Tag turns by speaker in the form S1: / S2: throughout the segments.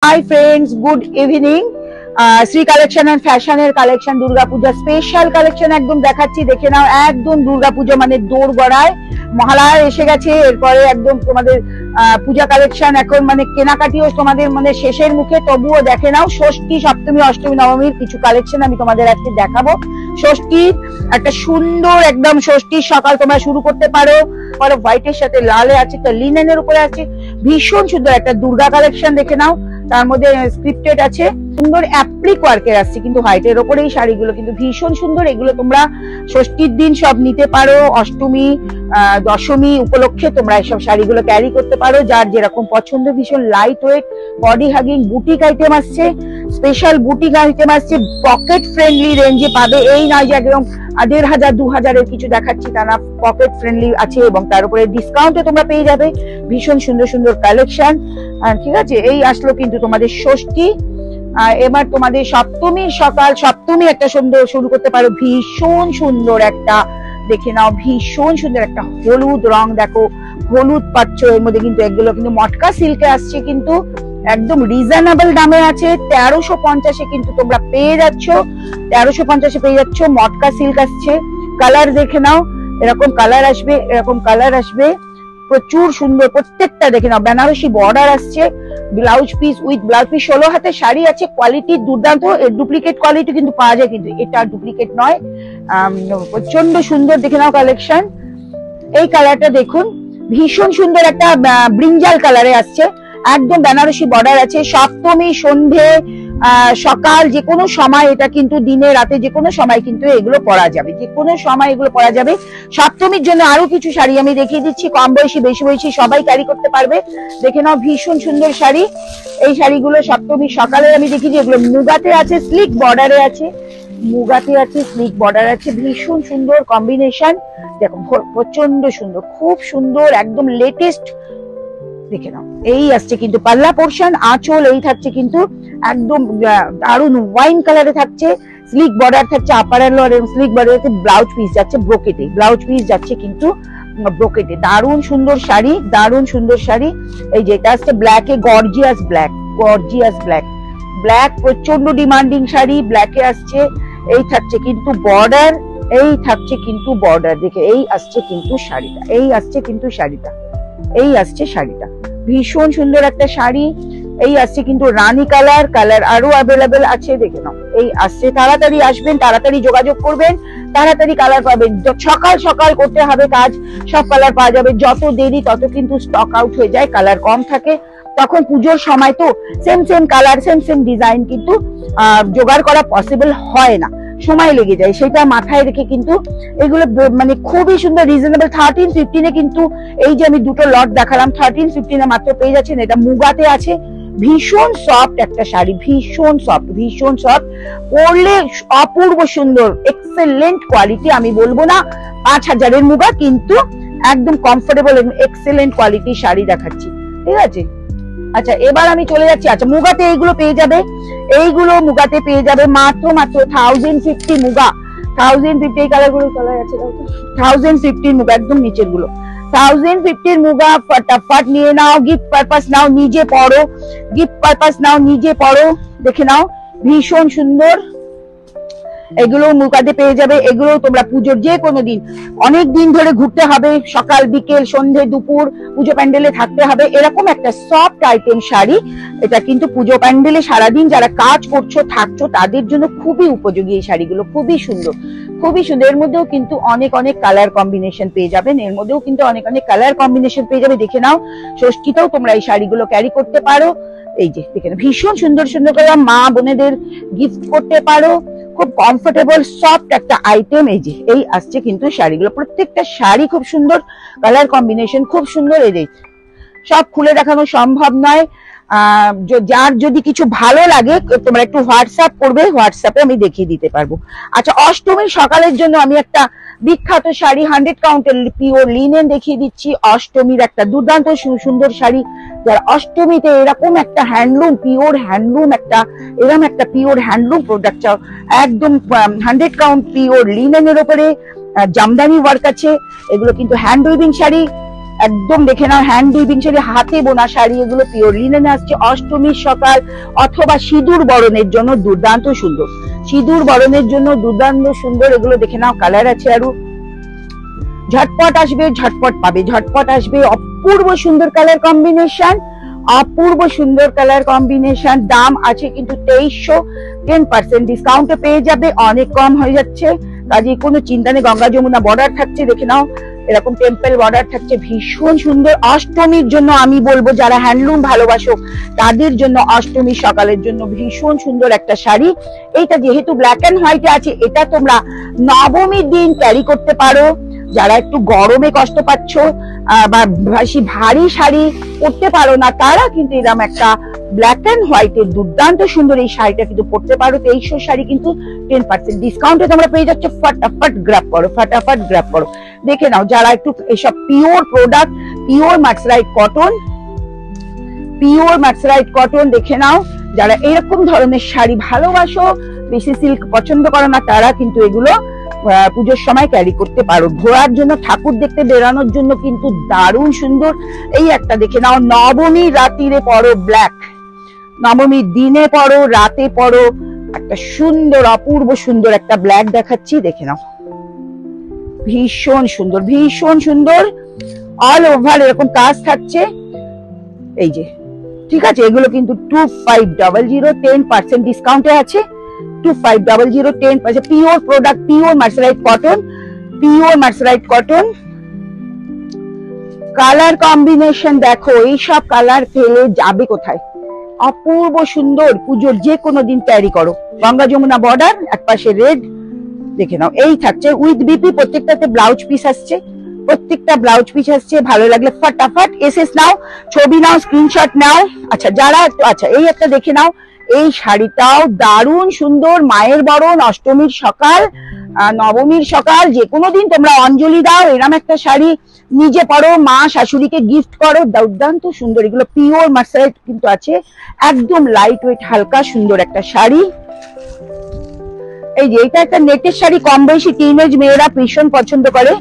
S1: High friends, good evening. Shri collection and ফ্যাশনের collection Durga Puja special collection একদম দেখাচ্ছি, দেখে নাও। একদম দুর্গাপূজা মানে দৌড় গড়ায়, মহালয়া এসে গেছে, এরপরে একদম তোমাদের পূজা কালেকশন এখন মানে কেনাকাটিও তোমাদের মানে শেষের মুখে, তবুও দেখে নাও। ষষ্ঠী, সপ্তমী, অষ্টমী, নবমীর কিছু কালেকশন আমি তোমাদের আজকে দেখাবো। ষষ্ঠীর একটা সুন্দর একদম ষষ্ঠীর সকাল তোমরা শুরু করতে পারো। হোয়াইটের সাথে লালে আছে, একটা লিনেনের উপরে আছে, ভীষণ সুন্দর একটা দুর্গা কালেকশন দেখে নাও। তার মধ্যে স্ক্রিপ্টেড আছে, সুন্দর অ্যাপ্লিক ওয়ার্কের আসছে কিন্তু হোয়াইটের ওপরে। এই শাড়িগুলো কিন্তু ভীষণ সুন্দর, এগুলো তোমরা ষষ্ঠীর দিন সব নিতে পারো, অষ্টমী দশমী উপলক্ষে তোমরা এইসব শাড়িগুলো ক্যারি করতে পারো, যার যেরকম পছন্দ। ভীষণ light weight, body hugging boutique item আসছে, স্পেশাল বুটিক আইটেম আসছে, পকেট ফ্রেন্ডলি রেঞ্জে পাবে। এই নয় যে একদম 1500 2000 কিছু দেখাচ্ছি তা না, পকেট ফ্রেন্ডলি আছে এবং তার উপরে ডিসকাউন্টে তোমরা পেয়ে যাবে ভীষণ সুন্দর সুন্দর কালেকশন। ঠিক আছে, এই আসলো কিন্তু তোমাদের ষষ্ঠী। এবার তোমাদের সপ্তমীর সকাল, সপ্তমী একটা সুন্দর শুরু করতে পারো, ভীষণ সুন্দর একটা দেখে নাও, ভীষণ সুন্দর একটা হলুদ রং, দেখো হলুদ পাচ্ছ। এর মধ্যে কিন্তু এগুলো কিন্তু মটকা সিল্কে আসছে, কিন্তু একদম রিজনেবল দামে আছে। 1350 কিন্তু তোমরা পেয়ে যাচ্ছ, 1350 পেয়ে যাচ্ছ। মটকা সিল্ক আসছে, কালার দেখে নাও, এরকম কালার আসবে, এরকম কালার আসবে, প্রচুর সুন্দর প্রত্যেকটা দেখে নাও। বেনারসি বর্ডার আসছে, blouse piece with blouse piece, 16 হাতে শাড়ি আছে, কোয়ালিটি দুর্দান্ত। এর ডুপ্লিকেট কোয়ালিটি কিন্তু পাওয়া যায়, কিন্তু এটা ডুপ্লিকেট নয়। প্রচন্ড সুন্দর দেখে নাও কালেকশন। এই কালারটা দেখুন, ভীষণ সুন্দর একটা ব্রিঞ্জাল কালারে আসছে, একদম বেনারসি বর্ডার আছে। সপ্তমী সন্ধে সকাল যে কোনো সময়, এটা কিন্তু দিনে রাতে যে কোনো সময় কিন্তু এগুলো পরা যাবে, যে কোনো সময় এগুলো পরা যাবে। সপ্তমীর জন্য আরো কিছু শাড়ি আমি দেখিয়ে দিচ্ছি, কম বয়সী বেশি বয়সী সবাই ক্যারি করতে পারবে। দেখে নাও ভীষণ সুন্দর শাড়ি। এই শাড়িগুলো সপ্তমীর সকালে আমি দেখিয়েছি, এগুলো মুগাতে আছে, স্লিক বর্ডারে আছে, মুগাতে আছে, স্লিক বর্ডার আছে, ভীষণ সুন্দর কম্বিনেশন। দেখো প্রচন্ড সুন্দর, খুব সুন্দর, একদম লেটেস্ট দেখে নাও। এই আসছে কিন্তু পাল্লা পোর্শন, আঁচল এই থাকছে কিন্তু একদম দারুন ওয়াইন কালারে থাকছে, স্লিক বর্ডার থাকছে আপার আর লোয়ার, স্লিক বর্ডারে ব্লাউজ পিস যাচ্ছে ব্রোকেটে, ব্লাউজ পিস যাচ্ছে কিন্তু ব্রোকেটে। দারুন সুন্দর শাড়ি, দারুন সুন্দর শাড়ি। এই যেটা আসছে ব্ল্যাকে, gorgeous black, gorgeous black, black প্রচন্ড ডিমান্ডিং শাড়ি, ব্ল্যাকে আসছে। এই থাকছে কিন্তু বর্ডার, এই থাকছে কিন্তু বর্ডার, দেখে এই আসছে কিন্তু শাড়িটা, এই আসছে কিন্তু শাড়িটা, এই আসছে শাড়িটা, ভীষণ সুন্দর একটা শাড়ি। এই আসছে কিন্তু রানী কালার, কালার আরো অ্যাভেলেবেল আছে, দেখে নাও। এই আসছে, তাড়াতাড়ি আসবেন, তাড়াতাড়ি যোগাযোগ করবেন, তাড়াতাড়ি কালার পাবেন। সকাল সকাল করতে হবে কাজ, সব কালার পাওয়া যাবে। যত দেরি তত কিন্তু স্টক আউট হয়ে যায়, কালার কম থাকে, তখন পুজোর সময় তো same same colour same same design কিন্তু জোগাড় করা পসিবল হয় না, সময় লেগে যায়। সেটা মাথায় রেখে কিন্তু এগুলো মানে খুবই সুন্দর রিজনেবল। 13-15 কিন্তু এই যে আমি দুটো লট দেখালাম, 13-15 মাত্র পেয়ে যাচ্ছেন। এটা মুগাতে আছে, ভীষণ সফট একটা শাড়ি, ভীষণ সফট, ভীষণ সফট, পরলে অপূর্ব সুন্দর, এক্সেলেন্ট কোয়ালিটি। আমি বলবো না 5000-এর মুগা, কিন্তু একদম কমফোর্টেবল এবং এক্সেলেন্ট কোয়ালিটি শাড়ি দেখাচ্ছি, ঠিক আছে। আচ্ছা, এবার আমি চলে যাচ্ছি। আচ্ছা, মুগাতে এইগুলো পেয়ে যাবে, এইগুলো মুগাতে পেয়ে যাবে মাত্র 1050 মুগা, 1050। এই কালার গুলো চলে যাচ্ছে, 1050 মুগা, একদম নিচের গুলো 1050 মুগা। ফটাফট নিয়ে নাও, গিফট পারপাস নাও, নিজে পড়ো, গিফট পারপাস নাও, নিজে পড়ো, দেখে নাও ভীষণ সুন্দর। এগুলো মুগাতে পেয়ে যাবে, এগুলো তোমরা পুজোর যে কোনো দিন, অনেক দিন ধরে ঘুরতে হবে, সকাল বিকেল সন্ধে দুপুর পুজো প্যান্ডেলে থাকতে হবে, এরকম একটা সফট আইটেম শাড়ি। এটা কিন্তু পুজো প্যান্ডেলে সারাদিন যারা কাজ করছো থাকছো তাদের জন্য খুবই উপযোগী। এই শাড়িগুলো খুবই সুন্দর, খুবই সুন্দর। এর মধ্যেও কিন্তু অনেক অনেক কালার কম্বিনেশন পেয়ে যাবেন, এর মধ্যেও কিন্তু অনেক অনেক কালার কম্বিনেশন পেয়ে যাবে। দেখে নাও, ষষ্ঠীতেও তোমরা এই শাড়িগুলো ক্যারি করতে পারো। এই যে দেখে নাও, ভীষণ সুন্দর সুন্দর করে মা বোনেদের গিফট করতে পারো, খুব কমফোর্টেবল সফট একটা আইটেম। এই যে এই আসছে কিন্তু শাড়িগুলো, প্রত্যেকটা শাড়ি খুব সুন্দর, কালার কম্বিনেশন খুব সুন্দর। এই যে সব খুলে দেখানো সম্ভব নয়, যার যদি কিছু ভালো লাগে তোমরা একটু হোয়াটসঅ্যাপ করবে, হোয়াটসঅ্যাপে আমি দেখিয়ে দিতে পারবো। আচ্ছা, অষ্টমীর সকালের জন্য আমি একটা বিখ্যাত শাড়ি 100 কাউন্টের পিওর লিনেন দেখিয়ে দিচ্ছি। অষ্টমীর একটা দুর্দান্ত সুন্দর শাড়ি, যারা অষ্টমীতে এরকম একটা হ্যান্ডলুম, পিওর হ্যান্ডলুম একটা, এরকম একটা পিওর হ্যান্ডলুম প্রোডাক্ট চাও, একদম 100 কাউন্ট পিওর লিনেনের উপরে জামদানি ওয়ার্ক আছে। এগুলো কিন্তু হ্যান্ড উইভিং শাড়ি, একদম দেখে নাও হ্যান্ড উইভিং শাড়ি, হাতে বোনা শাড়ি, এগুলো পিওর লিনেনে আসছে। অষ্টমীর সকাল অথবা সিঁদুর বরণের জন্য দুর্দান্ত সুন্দর, সিঁদুর বরণের জন্য দুর্দান্ত সুন্দর। এগুলো দেখে নাও কালার আছে আরো, ঝটপট আসবে, ঝটপট পাবে, ঝটপট আসবে। অপূর্ব সুন্দর কালার কম্বিনেশন, অপূর্ব সুন্দর কালার কম্বিনেশন। দাম আছে কিন্তু 2300, 10% ডিসকাউন্টে পেয়ে যাবে, অনেক কম হয়ে যাচ্ছে, কাজে কোনো চিন্তা নেই। গঙ্গা যমুনা বর্ডার থাকছে, দেখে নাও এরকম টেম্পল বর্ডার থাকছে, ভীষণ সুন্দর। অষ্টমীর জন্য আমি বলবো যারা হ্যান্ডলুম ভালোবাসো তাদের জন্য অষ্টমীর সকালের জন্য ভীষণ সুন্দর একটা শাড়ি। এইটা যেহেতু ব্ল্যাক এন্ড হোয়াইটে আছে, এটা তোমরা নবমীর দিন ক্যারি করতে পারো। যারা একটু গরমে কষ্ট পাচ্ছ বা বেশি ভারী শাড়ি পরতে পারো না, তারা কিন্তু এরকম একটা ব্ল্যাক এন্ড হোয়াইটের দুর্দান্ত সুন্দর এই শাড়িটা কিন্তু পরতে পারো। 2300 শাড়ি কিন্তু 10% ডিসকাউন্টে তোমরা পেয়ে যাচ্ছ। ফটাফট গ্র্যাব করো, ফটাফট গ্র্যাব করো। দেখে নাও যারা একটু এসব pure product, pure mercerised cotton, pure mercerised cotton দেখে নাও, যারা এরকম ধরনের শাড়ি ভালোবাসো, বেশি সিল্ক পছন্দ করো না, তারা কিন্তু এগুলো পুজোর সময় ক্যারি করতে পারো। ঘোরার জন্য, ঠাকুর দেখতে বেরানোর জন্য কিন্তু দারুণ সুন্দর। এই একটা দেখে নাও, নবমীর রাত্রিরে পরো ব্ল্যাক, নবমীর দিনে পরো, রাতে পরো, একটা সুন্দর অপূর্ব সুন্দর একটা ব্ল্যাক দেখাচ্ছি, দেখে নাও ভীষণ সুন্দর, ভীষণ সুন্দর। অল ওভার এরকম কাজ থাকছে, এই যে, ঠিক আছে। এগুলো কিন্তু 2500, 10% ডিসকাউন্টে আছে। 2500, 10%, pure product, pure mercerised cotton, pure mercerised cotton. Colour combination দেখো, এইসব কালার ফেলে যাবে কোথায়? অপূর্ব সুন্দর, পুজোর যে কোনো দিন ক্যারি করো। গঙ্গা যমুনা বর্ডার, এক পাশে রেড, দেখে নাও। এই থাকছে উইথ বিপি, প্রত্যেকটাতে ব্লাউজ পিস আসছে, প্রত্যেকটা ব্লাউজ পিস আসছে। ভালো লাগলে ফটাফট এসএস নাও, ছবি নাও, স্ক্রিনশট নাও। আচ্ছা যারা একটু, আচ্ছা এই একটা দেখে নাও, এই শাড়িটাও দারুণ সুন্দর। মায়ের বরণ, অষ্টমীর সকাল, নবমীর সকাল, যে কোনো দিন তোমরা অঞ্জলি দাও, এরকম একটা শাড়ি নিজে পরো, মা শাশুড়িকে গিফট করো, দুর্দান্ত সুন্দর। এগুলো পিওর মার্সারাইট কিন্তু আছে, একদম লাইট ওয়েট, হালকা সুন্দর একটা শাড়ি। এই যে এটা একটা নেটের শাড়ি, কম বেশি টিনেজ মেয়েরা ভীষণ পছন্দ করে,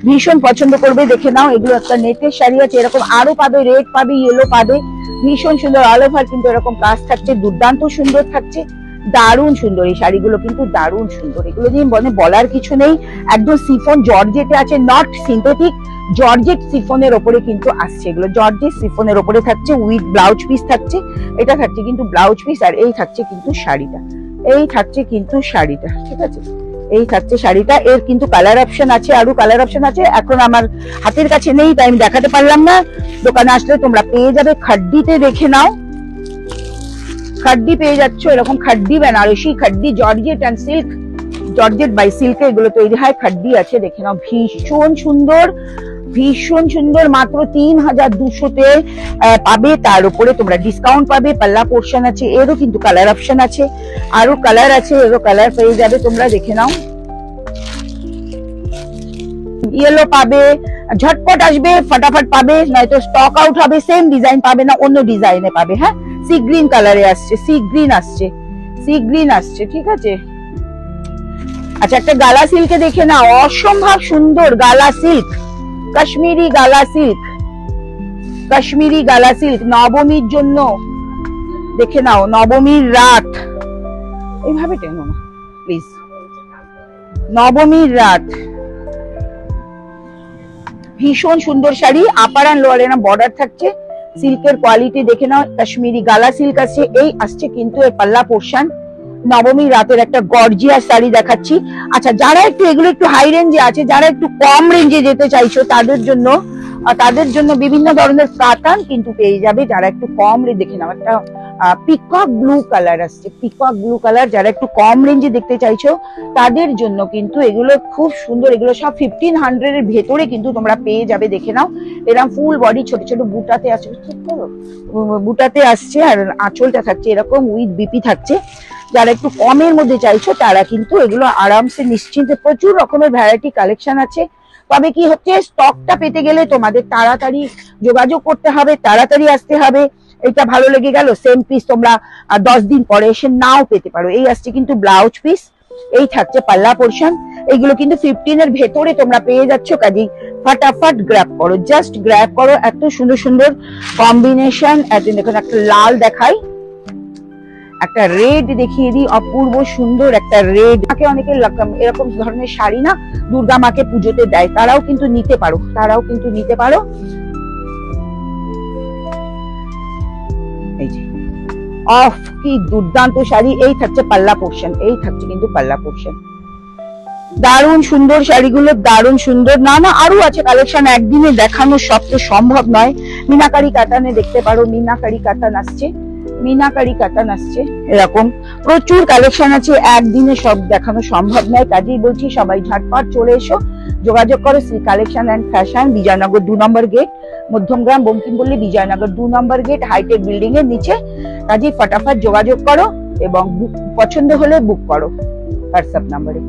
S1: ভীষণ পছন্দ করবে। দেখে নাও, এগুলো একটা নেটের শাড়ি আছে, এরকম আরো পাবে, রেড পাবে, ইয়েলো পাবে, ভীষণ সুন্দর। অল ওভার কিন্তু এরকম কাজ থাকছে, দুর্দান্ত সুন্দর থাকছে, দারুণ সুন্দর। এই শাড়িগুলো কিন্তু দারুণ সুন্দর, এগুলো নিয়ে বলার কিছু নেই। একদম সিফন জর্জেটে আছে, নট সিনথেটিক, জর্জেট সিফনের ওপরে কিন্তু আসছে। এগুলো জর্জেট সিফনের ওপরে থাকছে, উইথ ব্লাউজ পিস থাকছে। এটা থাকছে কিন্তু ব্লাউজ পিস, আর এই থাকছে কিন্তু শাড়িটা, এই থাকছে কিন্তু শাড়িটা, ঠিক আছে। এই থাকছে শাড়িটা। এর কিন্তু কালার অপশন আছে, আরো কালার অপশন আছে, এখন আমার হাতের কাছে নেই তাই আমি দেখাতে পারলাম না। দোকানে আসলে তোমরা পেয়ে যাবে। খাড্ডিতে দেখে নাও, খাড্ডি পেয়ে যাচ্ছ, এরকম খাড্ডি, বেনারসি খাড্ডি, georgette and silk, georgette by সিল্কে এগুলো তৈরি হয়, খাড্ডি আছে, দেখে নাও ভীষণ সুন্দর, ভীষণ সুন্দর। মাত্র 3200-তে পাবে, তার উপরে তোমরা ডিসকাউন্ট পাবে, পাল্লা পোর্শন আছে। এরও কিন্তু কালার অপশন আছে, আরো কালার আছে, এরও কালার পেয়ে যাবে তোমরা, দেখে নাও। ইয়েলো পাবে, ঝটপট আসবে, ফটাফট পাবে, নয়তো স্টক আউট হবে, সেম ডিজাইন পাবে না, অন্য ডিজাইনে পাবে। হ্যাঁ, সি গ্রিন কালারে আসছে, সি গ্রিন আসছে, সি গ্রিন আসছে, ঠিক আছে। আচ্ছা একটা গালা সিল্কে দেখে নাও, অসম্ভব সুন্দর গালা সিল্ক, কাশ্মীরি গালা সিল্ক, কাশ্মীরি গালা সিল্ক, নবমীর জন্য দেখে নাও, নবমীর রাত, এইভাবে টেনো না প্লিজ, নবমীর রাত, ভীষণ সুন্দর শাড়ি। আপার অ্যান্ড লোয়ার এর বর্ডার থাকছে, সিল্কের কোয়ালিটি দেখে নাও, কাশ্মীরি গালা সিল্ক আছে। এই আসছে কিন্তু এর পাল্লা পোর্শন। নবমীর রাতের একটা গর্জিয়াস শাড়ি দেখাচ্ছি। আচ্ছা যারা একটু এগুলো একটু হাই রেঞ্জে আছে, যারা একটু কম রেঞ্জে যেতে চাইছো, তাদের জন্য বিভিন্ন ধরনের কাতান কিন্তু পেয়ে যাবে। যারা একটু কম রেঞ্জে, দেখে নাও একটা পিকক ব্লু কালার আসছে, পিকক ব্লু কালার, যারা একটু কম রেঞ্জে দেখতে চাইছো তাদের জন্য কিন্তু এগুলো খুব সুন্দর। এগুলো সব 1500 এর ভেতরে কিন্তু তোমরা পেয়ে যাবে, দেখে নাও। এরকম ফুল বডি, ছোট ছোট বুটাতে আসছে, বুটাতে আসছে, আর আঁচলটা থাকছে এরকম উইথ বিপি থাকছে। যারা একটু কমের মধ্যে চাইছো তারা কিন্তু এগুলো আরামসে নিশ্চিন্তে, প্রচুর রকমের ভ্যারাইটি কালেকশন আছে। তবে কি হচ্ছে, স্টকটা পেতে গেলে তোমাদের তাড়াতাড়ি যোগাযোগ করতে হবে, তাড়াতাড়ি আসতে হবে। এটা ভালো লেগে গেল, সেম পিস তোমরা 10 দিন পরে এসে নাও পেতে পারো। এই আসছে কিন্তু ব্লাউজ পিস, এই থাকছে পাল্লা পোর্শন। এইগুলো কিন্তু 15 এর ভেতরে তোমরা পেয়ে যাচ্ছ, কাজেই ফটাফট গ্র্যাব করো, জাস্ট গ্র্যাব করো। এত সুন্দর সুন্দর কম্বিনেশন। দেখুন একটা লাল দেখাই, একটা রেড দেখিয়ে দিই, অপূর্ব সুন্দর একটা রেড। মাকে অনেকে এরকম ধরনের শাড়ি না দুর্গা মাকে পুজোতে দেয়, তারাও কিন্তু নিতে পারো, তারাও কিন্তু নিতে পারো। এই যে অফ, কি দুর্দান্ত শাড়ি। এই থাকছে পাল্লা পোর্শন, এই থাকছে কিন্তু পাল্লা পোর্শন। দারুণ সুন্দর শাড়িগুলো, দারুণ সুন্দর। না না আরো আছে কালেকশন, একদিনে দেখানো সব তো সম্ভব নয়। মিনাকারি কাতানে দেখতে পারো, মিনাকারি কাতান আসছে, মিনাকারি কাতান আসছে, এরকম প্রচুর কালেকশন আছে, একদিনে সব দেখানো সম্ভব নয়। কাজেই বলছি সবাই ঝটপট চলে এসো, যোগাযোগ করো Shri collection and fashion, Bijoynagar 2 number gate, Madhyamgram Bankimpally, Bijoynagar 2 number gate, hitech building এর নিচে। কাজেই ফটাফট যোগাযোগ করো এবং পছন্দ হলে বুক করো হোয়াটসঅ্যাপ নাম্বারে।